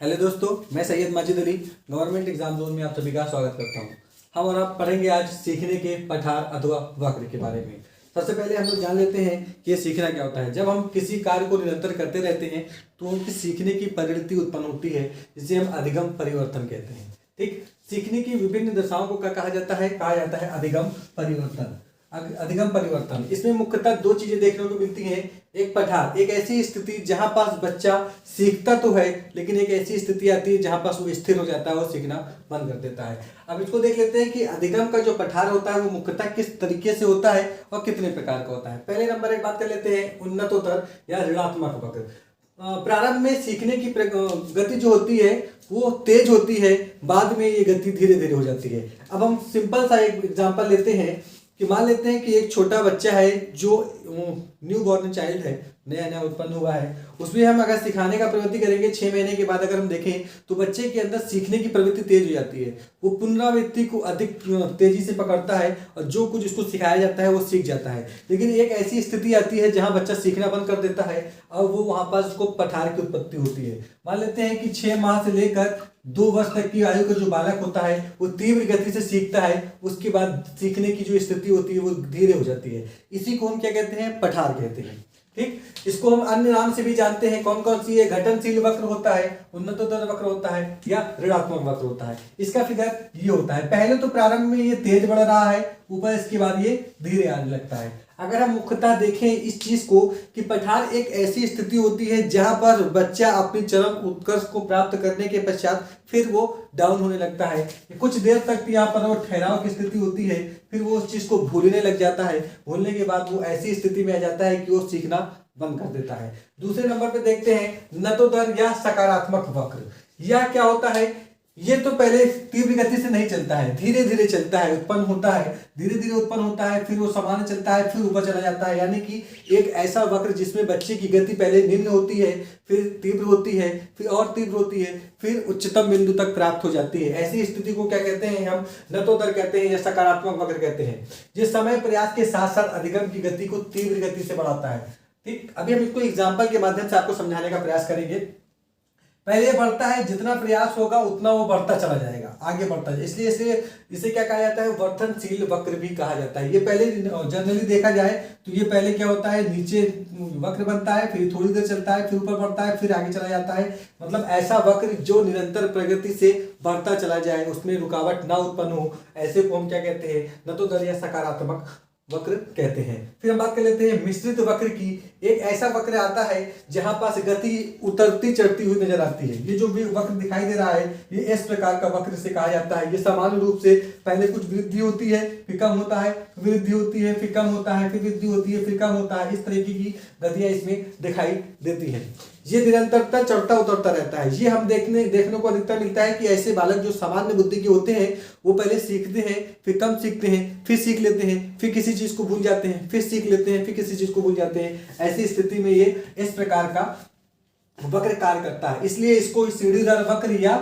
Hello दोस्तों, मैं Syed Majid Ali government exam zone में आप सभी का स्वागत करता हूं। हम और आप पढ़ेंगे आज सीखने के पठार अथवा वक्र के बारे में। सबसे पहले हम लोग जान लेते हैं कि ये सीखना क्या होता है। जब हम किसी कार्य को निरंतर करते रहते हैं तो उनकी सीखने की प्रवृत्ति उत्पन्न होती है, जिसे हम अधिगम परिवर्तन कहते हैं। ठीक, सीखने की विभिन्न दशाओं को क्या कहा जाता है अधिगम परिवर्तन। अधिगम परिवर्तन, इसमें मुख्यतः दो चीजें देखने को मिलती हैं। एक पठार, एक ऐसी स्थिति जहां पास बच्चा सीखता तो है लेकिन एक ऐसी स्थिति आती है जहां पास वो स्थिर हो जाता है और सीखना बंद कर देता है। अब इसको देख लेते हैं कि अधिगम का जो पठार होता है वो मुख्यतः किस तरीके से होता है और कितने प्रकार का होता है। पहले नंबर एक बात कर लेते हैं उन्नतोत्तर या ऋणात्मक वक्र। प्रारंभ में सीखने की गति जो होती है वो तेज होती है, बाद में ये गति धीरे धीरे हो जाती है। अब हम सिंपल सा एक एग्जांपल लेते हैं कि मान लेते हैं कि एक छोटा बच्चा है जो न्यू बॉर्न चाइल्ड है, नया नया उत्पन्न हुआ है। उसमें हम अगर सिखाने का प्रवृत्ति करेंगे 6 महीने के बाद अगर हम देखें तो बच्चे के अंदर सीखने की प्रवृत्ति तेज हो जाती है। वो पुनरावृत्ति को अधिक तेजी से पकड़ता है और जो कुछ उसको सिखाया जाता है वो सीख जाता है। लेकिन एक ऐसी स्थिति आती है जहां बच्चा सीखना बंद कर देता है और वो वहां पर उसको पठार की उत्पत्ति होती है। मान लेते हैं कि 6 माह से लेकर 2 वर्ष तक की आयु का जो बालक होता है वो तीव्र गति से सीखता है, उसके बाद सीखने की जो स्थिति होती है वो धीरे हो जाती है। इसी को हम क्या कहते हैं, पठार कहते हैं। ठीक, इसको हम अन्य नाम से भी जानते हैं। कौन कौन सी है, घटनशील वक्र होता है, उन्नतोत्तर वक्र होता है या ऋणात्मक वक्र होता है। इसका फिगर ये होता है, पहले तो प्रारंभ में ये तेज बढ़ रहा है ऊपर, इसके बाद ये धीरे आने लगता है। अगर हम मुख्यतः देखें इस चीज को कि पठार एक ऐसी स्थिति होती है जहां पर बच्चा अपनी चरम उत्कर्ष को प्राप्त करने के पश्चात फिर वो डाउन होने लगता है। कुछ देर तक यहाँ पर वो ठहराव की स्थिति होती है, फिर वो उस चीज को भूलने लग जाता है। भूलने के बाद वो ऐसी स्थिति में आ जाता है कि वो सीखना बंद कर देता है। दूसरे नंबर पे देखते हैं नतोदर या सकारात्मक वक्र। यह क्या होता है, ये तो पहले तीव्र गति से नहीं चलता है, धीरे धीरे चलता है, उत्पन्न होता है, धीरे धीरे उत्पन्न होता है, फिर वो सामान्य चलता है, फिर ऊपर चला जाता है। यानी कि एक ऐसा वक्र जिसमें बच्चे की गति पहले निम्न होती है, फिर तीव्र होती है, फिर और तीव्र होती है, फिर उच्चतम बिंदु तक प्राप्त हो जाती है। ऐसी स्थिति को क्या कहते हैं, हम नतोदर कहते हैं या सकारात्मक वक्र कहते हैं, जिस समय प्रयास के साथ साथ अधिगम की गति को तीव्र गति से बढ़ाता है। ठीक, अभी हम इसको एग्जाम्पल के माध्यम से आपको समझाने का प्रयास करेंगे। पहले बढ़ता है, जितना प्रयास होगा उतना वो बढ़ता चला जाएगा, आगे बढ़ता है, इसलिए इसे क्या कहा जाता है, वर्धनशील वक्र भी कहा जाता है। ये पहले जनरली देखा जाए तो ये पहले क्या होता है, नीचे वक्र बनता है, फिर थोड़ी देर चलता है, फिर ऊपर बढ़ता है, फिर आगे चला जाता है। मतलब ऐसा वक्र जो निरंतर प्रगति से बढ़ता चला जाए, उसमें रुकावट ना उत्पन्न हो, ऐसे को हम क्या कहते हैं, नतोदर या सकारात्मक वक्र कहते हैं। फिर हम बात कर लेते हैं मिश्रित वक्र की। एक ऐसा वक्र आता है जहां पास गति उतरती चढ़ती हुई नजर आती है। ये जो भी वक्र दिखाई दे रहा है ये इस प्रकार का वक्र से कहा जाता है। ये सामान्य रूप से पहले कुछ वृद्धि होती है, फिर कम होता है, वृद्धि होती है, फिर कम होता है, फिर वृद्धि होती है, फिर कम होता है। इस तरीके की गतियां इसमें दिखाई देती है। ये निरंतरता चढ़ता उतरता रहता है। ये हम देखने को अधिकतर मिलता है कि ऐसे बालक जो सामान्य बुद्धि के होते हैं वो पहले सीखते हैं, फिर कम सीखते हैं, फिर सीख लेते हैं, फिर किसी चीज को भूल जाते हैं, फिर सीख लेते हैं, फिर किसी चीज को भूल जाते हैं। ऐसी स्थिति में ये इस प्रकार का वक्र कार्य करता है, इसलिए इसको सीढ़ीदार वक्र या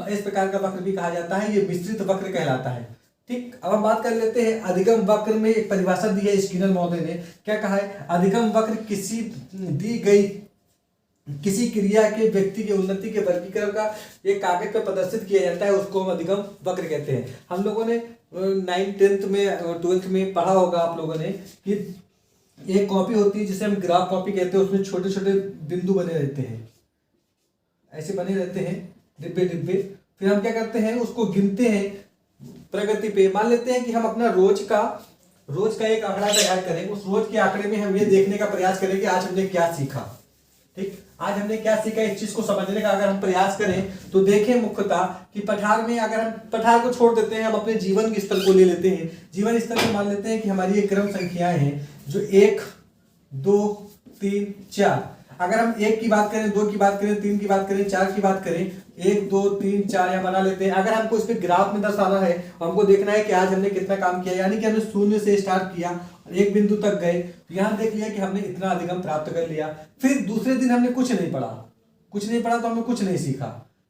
इस प्रकार का वक्र भी कहा जाता है। ये मिश्रित वक्र कहलाता है। ठीक, अब हम बात कर लेते हैं अधिगम वक्र में। एक परिभाषा दी है स्किनर महोदय ने, क्या कहा है, अधिगम वक्र किसी दी गई किसी क्रिया के व्यक्ति के उन्नति के वर्गीकरण का एक कागज पर प्रदर्शित किया जाता है, उसको हम अधिगम वक्र कहते हैं। हम लोगों ने 9th 10th में 12th में पढ़ा होगा आप लोगों ने कि एक कॉपी होती है जिसे हम ग्राफ कॉपी कहते हैं, उसमें छोटे छोटे बिंदु बने रहते हैं, ऐसे बने रहते हैं डिब्बे डिब्बे। फिर हम क्या करते हैं, उसको गिनते हैं प्रगति पे। मान लेते हैं कि हम अपना रोज का एक आंकड़ा तैयार करें, उस रोज के आंकड़े में हम ये देखने का प्रयास करें कि आज हमने क्या सीखा। ठीक, आज हमने क्या सीखा, इस चीज को समझने का अगर हम प्रयास करें तो देखें मुख्यतः कि पठार में, अगर हम पठार को छोड़ देते हैं, हम अपने जीवन के स्तर को ले लेते हैं। जीवन स्तर में मान लेते हैं कि हमारी एक क्रम संख्याएं हैं जो 1 2 3 4। अगर हम 1 की बात करें, 2 की बात करें, 3 की बात करें, 4 की बात करें, 1 2 3 4 यहाँ बना लेते हैं। अगर हमको इस पे ग्राफ में दर्शाना है, हमको देखना है कि आज हमने कितना काम किया, यानी कि हमने 0 से स्टार्ट किया, एक बिंदु तक गए, यहाँ देख लिया कि हमने इतना अधिगम प्राप्त कर लिया। फिर दूसरे दिन हमने कुछ नहीं पढ़ा तो हमने कुछ नहीं सीखा।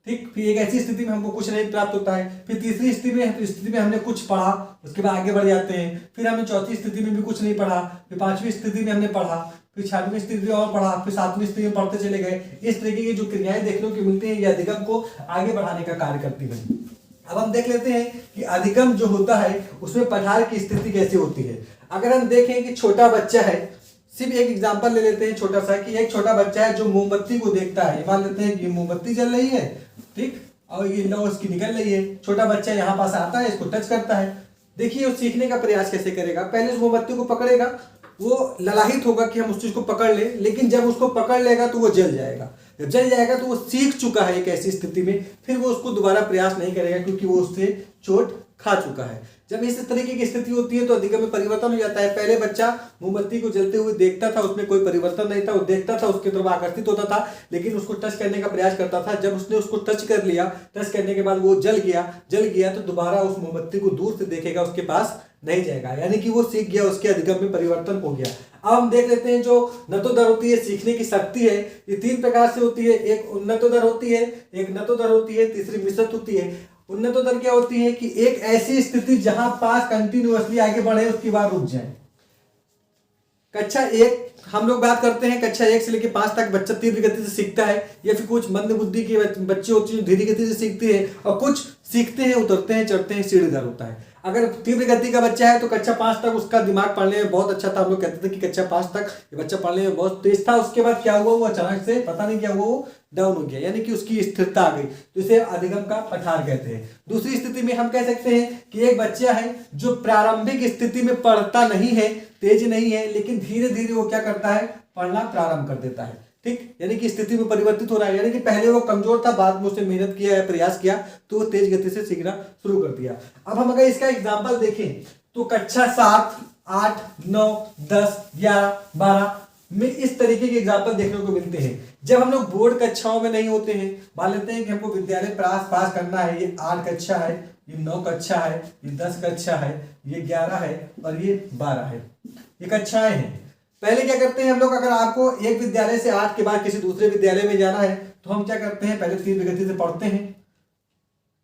ठीक, फिर एक ऐसी स्थिति में हमको कुछ नहीं प्राप्त होता है। फिर तीसरी स्थिति में हमने कुछ पढ़ा, उसके बाद आगे बढ़ जाते हैं। फिर हमने चौथी स्थिति में भी कुछ नहीं पढ़ा, फिर 5वीं स्थिति में हमने पढ़ा, फिर 6वीं स्थिति में और पढ़ा, फिर 7वीं स्थिति में पढ़ते चले गए। इस तरीके की जो क्रियाएं देखने को मिलती हैं ये अधिगम को आगे बढ़ाने का कार्य करती है। अब हम देख लेते हैं कि अधिगम जो होता है उसमें पठार की स्थिति कैसे होती है। अगर हम देखें कि छोटा बच्चा है, सिर्फ एक एग्जांपल ले लेते हैं छोटा सा, कि एक छोटा बच्चा है जो मोमबत्ती को देखता है। मान लेते हैं कि मोमबत्ती जल रही है, ठीक, और ये लौ उसकी निकल रही है। छोटा बच्चा यहाँ पास आता है, इसको टच करता है। देखिए वो सीखने का प्रयास कैसे करेगा। पहले उस मोमबत्ती को पकड़ेगा, वो ललाहित होगा कि हम उस चीज को पकड़ ले, लेकिन जब उसको पकड़ लेगा तो वो जल जाएगा। जब जल जाएगा तो वो सीख चुका है एक ऐसी स्थिति में, फिर वो उसको दोबारा प्रयास नहीं करेगा क्योंकि वो उससे चोट खा चुका है। जब इस तरीके की स्थिति होती है तो अधिगम में परिवर्तन हो जाता है। पहले बच्चा मोमबत्ती को जलते हुए देखता था, उसमें कोई परिवर्तन नहीं था, वो देखता था, उसकी तरफ आकर्षित होता था, लेकिन उसको टच करने का प्रयास करता था। जब उसने उसको टच कर लिया, टच करने के बाद वो जल गया तो दोबारा उस मोमबत्ती को दूर से देखेगा, उसके पास नहीं जाएगा, यानी कि वो सीख गया, उसके अधिगम में परिवर्तन हो गया। अब हम देख लेते हैं जो नतोदर होती है, सीखने की शक्ति है, ये 3 प्रकार से होती है। एक उन्नतोदर होती है, एक नतोदर होती है, तीसरी मिश्रित होती है। उन्नतोदर क्या होती है कि एक ऐसी स्थिति जहां पास कंटिन्यूअसली आगे बढ़े उसके बाद रुक जाए। कक्षा 1 हम लोग बात करते हैं, कक्षा 1 से लेकर 5 तक बच्चा तीव्र गति से सीखता है, या फिर कुछ मंद बुद्धि के बच्चे होते हैं जो धीरे गति से सीखते हैं, और कुछ सीखते हैं, उतरते हैं, चढ़ते हैं, सीढ़ीदार होता है। अगर तीव्र गति का बच्चा है तो कक्षा 5 तक उसका दिमाग पढ़ने में बहुत अच्छा था। हम लोग कहते थे कि कक्षा 5 तक ये बच्चा पढ़ने में बहुत तेज था। उसके बाद क्या हुआ, वो अचानक से पता नहीं क्या हुआ, वो डाउन हो गया, यानी कि उसकी स्थिरता आ गई, तो इसे अधिगम का पठार कहते हैं। दूसरी स्थिति में हम कह सकते हैं कि एक बच्चा है जो प्रारंभिक स्थिति में पढ़ता नहीं है, तेज नहीं है, लेकिन धीरे धीरे वो क्या करता है, पढ़ना प्रारंभ कर देता है, ठीक, यानी कि स्थिति में परिवर्तित हो रहा है। यानी कि पहले वो कमजोर था, बाद में उसने मेहनत किया है, प्रयास किया, तो वो तेज गति से सीखना शुरू कर दिया। अब हम अगर इसका एग्जांपल देखें तो कक्षा 7, 8, 9, 10, 11, 12 में इस तरीके के एग्जाम्पल देखने को मिलते हैं। जब हम लोग बोर्ड कक्षाओं में नहीं होते हैं, मान लेते हैं कि हमको विद्यालय पास करना है, ये 8 कक्षा है, ये 9 कक्षा है, ये 10 कक्षा है, ये 11 है और ये 12 है, ये कक्षाएं हैं। पहले क्या करते हैं हम लोग, अगर आपको एक विद्यालय से 8 के बाद किसी दूसरे विद्यालय में जाना है तो हम क्या करते हैं, पहले तीव्र गति से पढ़ते हैं,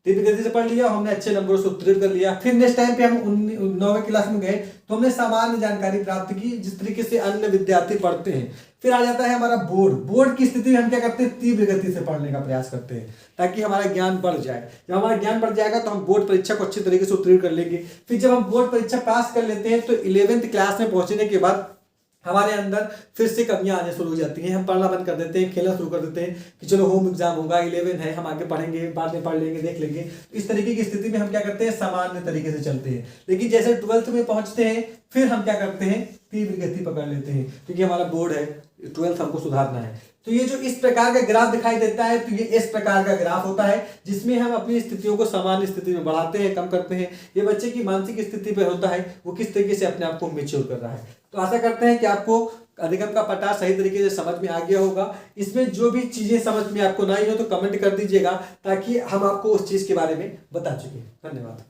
तीव्र गति से पढ़ लिया, हमने अच्छे नंबरों से उत्तीर्ण कर लिया। फिर नेक्स्ट टाइम पे हम 9वीं क्लास में गए तो हमने सामान्य जानकारी प्राप्त की, जिस तरीके से अन्य विद्यार्थी पढ़ते हैं। फिर आ जाता है हमारा बोर्ड की स्थिति में हम क्या करते हैं, तीव्र गति से पढ़ने का प्रयास करते हैं ताकि हमारा ज्ञान बढ़ जाए। जब हमारा ज्ञान बढ़ जाएगा तो हम बोर्ड परीक्षा को अच्छी तरीके से उत्तीर्ण कर लेंगे। फिर जब हम बोर्ड परीक्षा पास कर लेते हैं तो 11वीं क्लास में पहुंचने के बाद हमारे अंदर फिर से कमियां आने शुरू हो जाती हैं, हम पढ़ना बंद कर देते हैं, खेलना शुरू कर देते हैं कि चलो होम एग्जाम होगा, 11 है, हम आगे पढ़ेंगे, बाद में पढ़ लेंगे, देख लेंगे। तो इस तरीके की स्थिति में हम क्या करते हैं, सामान्य तरीके से चलते हैं। लेकिन जैसे 12th में पहुंचते हैं फिर हम क्या करते हैं, तीव्र गति पकड़ लेते हैं, क्योंकि हमारा बोर्ड है, 12th हमको सुधारना है। तो ये जो इस प्रकार का ग्राफ दिखाई देता है, तो ये इस प्रकार का ग्राफ होता है जिसमें हम अपनी स्थितियों को सामान्य स्थिति में बढ़ाते हैं, कम करते हैं। ये बच्चे की मानसिक स्थिति पे होता है, वो किस तरीके से अपने आप को मैच्योर कर रहा है। तो आशा करते हैं कि आपको अधिगम का पठार सही तरीके से समझ में आ गया होगा। इसमें जो भी चीजें समझ में आपको नहीं हो तो कमेंट कर दीजिएगा, ताकि हम आपको उस चीज के बारे में बता सकें। धन्यवाद।